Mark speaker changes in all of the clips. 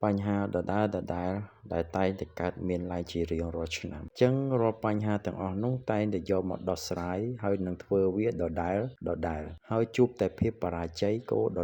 Speaker 1: បញ្ហាដដែលៗដែលតែងតែកើតមានឡើងជារៀងរាល់ឆ្នាំអញ្ចឹងរាល់បញ្ហាទាំងអស់នោះតែងតែយកមកដោះស្រាយហើយនឹងធ្វើវាដដែលហើយជួបតែភាពបរាជ័យក៏ដ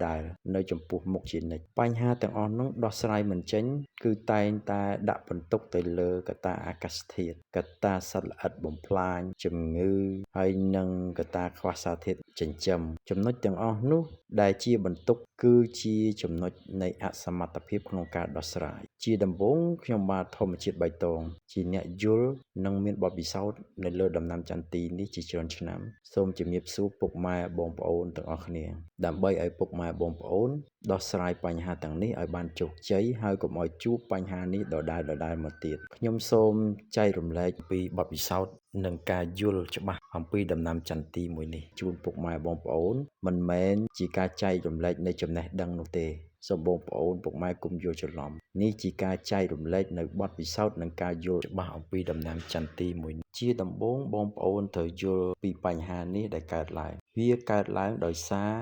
Speaker 1: ដែលនៅចំពោះមុខជានិច្ចបញ្ហាទាំងអស់នោះដោះស្រាយមិនចេញគឺតែងតែដាក់បន្ទុកទៅលើកត្តាអាកាសធាតុកត្តាសត្វល្អិតបំផ្លាញជំងឺហើយនិងកត្តាខ្វះសារធាតុចិញ្ចឹមចំណុចទាំងអស់នោះដែលជាបន្ទុកគឺជាចំណុចនៃអសមត្ថភាពក្នុងការដោះស្រាយជាដំបូងខ្ញុំបាទធម្មជាតិបៃតងជាអ្នកយល់និងមានបទពិសោធន៍នៅលើដំណាំចន្ទីនេះជាច្រើនឆ្នាំសូមជំរាបសួរពុកម៉ែបងប្អូនទាំងអស់គ្នាដើម្បីឲ្យពុកម៉ែបងប្អូនដោះស្រាយបញ្ហាទាំងនេះឲ្យបានជោគជ័យហើយកុំឲ្យជួបបញ្ហានេះដដែលមកទៀតខ្ញុំសូមចែករំលែកពីបទពិសោធន៍និងការយល់ច្បាស់អំពីដំណាំចន្ទីមួយនេះជូនពុកម៉ែបងប្អូនមិនមែនជាការចែករំលែកនៃចំណេះដឹងនោះទេសូមបងប្អូនពុកម៉ែកុំយល់ច្រឡំនេះជាការចែករំលែកនៅបទពិសោធន៍និងការយល់ច្បាស់អំពីដំណាំចន្ទីមួយនេះជាដំបូងបងប្អូនត្រូវយល់ពីបញ្ហានេះដែលកើតឡើងវាកើតឡើងដោយសារ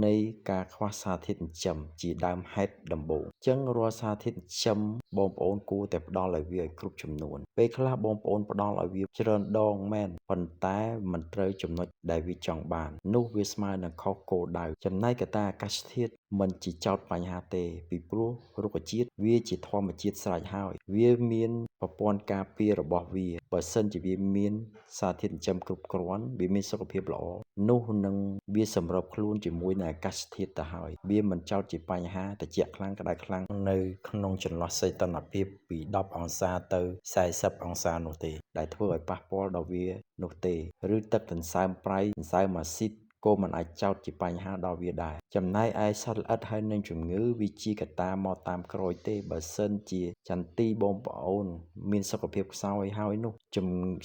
Speaker 1: នៃការខ្វះសារធាតុចិញ្ចឹមជាដើមហេតុដំបូងអញ្ចឹងរាល់សារធាតុចិញ្ចឹមបងប្អូនគួរតែផ្ដល់ឲ្យវាឲ្យគ្រប់ចំនួនពេលខ្លះបងប្អូនផ្ដល់ឲ្យវាច្រើនដងមែនប៉ុន្តែមិនត្រូវចំណុចដែលវាចង់បាននោះវាស្មើនឹងខុសគោលដៅចំណែកកត្តាអាកាសធាតុមិនជាចោតបញ្ហាទេពីព្រោះរុក្ខជាតិវាជាធម្មជាតិស្រេចហើយវាមានប្រព័ន្ធការពាររបស់វាបើសិនជាវាមានសារធាតុចិញ្ចឹមគ្រប់គ្រាន់វាមានសុខភាពល្អនោះនឹងវាសម្របខ្លួនជាមួយនឹងអាកាសធាតុទៅហើយវាមិនចោតជាបញ្ហាត្រជាក់ខ្លាំងក្តៅខ្លាំងនៅក្នុងចន្លោះសីតុណ្ហភាពពី10អង្សាទៅ40អង្សានោះទេដែលធ្វើឲ្យប៉ះពាល់ដល់វានោះទេឬទឹកដង្សើមប្រៃដង្សើមអាស៊ីតក៏មិនអាចចោទជាបញ្ហាដល់វាដែរចំណែកឯសត្វល្អិតហើយនឹងជំងឺវាជាកត្តាមកតាមក្រោយទេបើសិនជាចន្ទីបងប្អូនមានសុខភាពខ្សោយហើយនោះ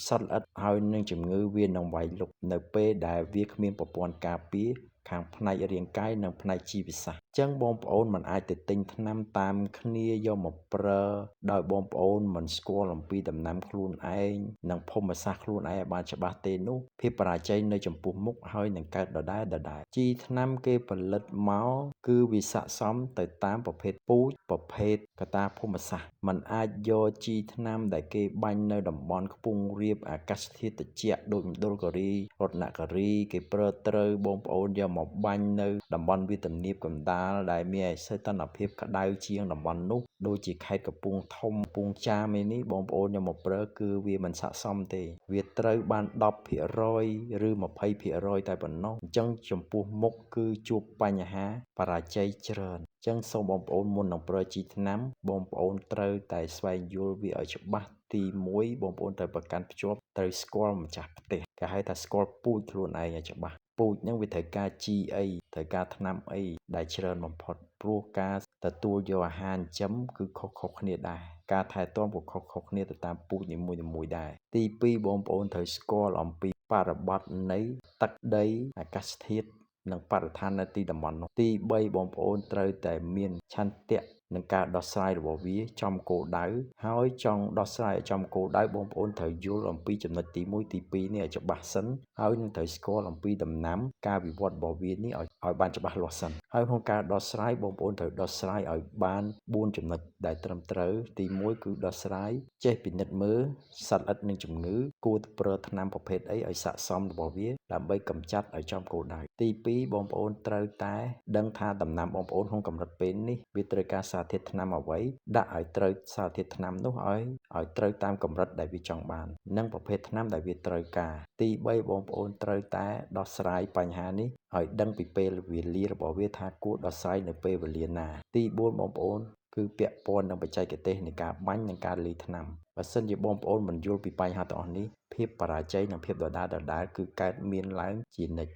Speaker 1: សត្វល្អិតហើយនឹងជំងឺវានឹងវាយលុកនៅពេលដែលវាគ្មានប្រព័ន្ធការពារខាងផ្នែករាងកាយនិងផ្នែកជីវសាស្ត្រអញ្ចឹងបងប្អូនមិនអាចទៅទិញថ្នាំតាមគ្នាយកមកប្រើដោយបងប្អូនមិនស្គាល់អំពីដំណាំខ្លួនឯងនិងភូមិសាស្ត្រខ្លួនឯងឲ្យបានច្បាស់ទេនោះភាពបរាជ័យនៅចំពោះមុខហើយនឹងកើតដដែលជីថ្នាំគេផលិតមកគឺវាស័ក្តិសមទៅតាមប្រភេទពូជប្រភេទកត្តាភូមិសាស្ត្រมันអាចយកជីថ្នាំដែលគេបាញ់នៅតំបន់ខ្ពង់រាបអាកាសធាតុត្រជាក់ដូចមណ្ឌលគិរីរតនគិរីគេប្រើត្រូវបងប្អូនយកមកបាញ់នៅតំបន់វាលទំនាបកណ្ដាលដែលមានសីតុណ្ហភាពក្តៅជាងតំបន់នោះដូចជាខេត្តកំពង់ធំកំពង់ចាមឯនេះបងប្អូនយកមកប្រើគឺវាមិនស័ក្តិសមទេវាត្រូវបាន10%ឬ20%តែប៉ុណ្ណោះអញ្ចឹងចំពោះមុខគឺជួបបញ្ហាបរាជ័យច្រើនអញ្ចឹងសូមបងប្អូនមុននឹងប្រើជីថ្នាំបងប្អូនត្រូវតែស្វែងយល់វាឲ្យច្បាស់ទី1បងប្អូនត្រូវប្រកាន់ភ្ជាប់ត្រូវស្គាល់ម្ចាស់ផ្ទះគេហៅថាស្គាល់ពូជខ្លួនឯងឲ្យច្បាស់ពូជហ្នឹងវាត្រូវការជីអីត្រូវការថ្នាំអីដែលច្រើនបំផុតព្រោះការទទួលយកអាហារចិញ្ចឹមគឺខុសៗគ្នាដែរការថែទាំក៏ខុសៗគ្នាទៅតាមពូជនីមួយៗដែរទី2បងប្អូនត្រូវស្គាល់អំពីបរិបទនៃទឹកដីអាកាសធាតុនិងបរិស្ថាននៅទីតំបន់នោះទី3បងប្អូនត្រូវតែមានឆន្ទៈនឹងការដោះស្រាយរបស់វាចំគោលដៅហើយចង់ដោះស្រាយចំគោលដៅបងប្អូនត្រូវយល់អំពីចំណុចទី1ទី2នេះឲ្យច្បាស់សិនហើយនឹងត្រូវស្គាល់អំពីដំណាំការវិវត្តរបស់វានេះឲ្យបានច្បាស់លាស់សិនហើយក្នុងការដោះស្រាយបងប្អូនត្រូវដោះស្រាយឲ្យបាន4ចំណុចដែលត្រឹមត្រូវទី1គឺដោះស្រាយចេះពិនិត្យមើលសត្វល្អិតនិងជំងឺគួរប្រើថ្នាំប្រភេទអីឲ្យស័ក្តិសមរបស់វាដើម្បីកម្ចាត់ឲ្យចំគោលដៅទី2បងប្អូនត្រូវតែដឹងថាដំណាំបងប្អូនក្នុងកម្រិតពេលនេះវាត្រូវការសារធាតុថ្នាំអ្វីដាក់ឲ្យត្រូវសារធាតុថ្នាំនោះឲ្យត្រូវតាមកម្រិតដែលវាចង់បាននិងប្រភេទថ្នាំដែលវាត្រូវការទី3បងប្អូនត្រូវតែដោះស្រាយបញ្ហានេះឲ្យដឹងពីពេលវេលារបស់វាថាគួរដោះស្រាយនៅពេលវេលាណាទី4បងប្អូនគឺពាក់ព័ន្ធនឹងបច្ចេកទេសនៃការបាញ់និងការលាយថ្នាំបើសិនជាបងប្អូនមិនយល់ពីបញ្ហាទាំងអស់នេះភាពបរាជ័យនិងភាពដដែលគឺកើតមានឡើងជានិច្ច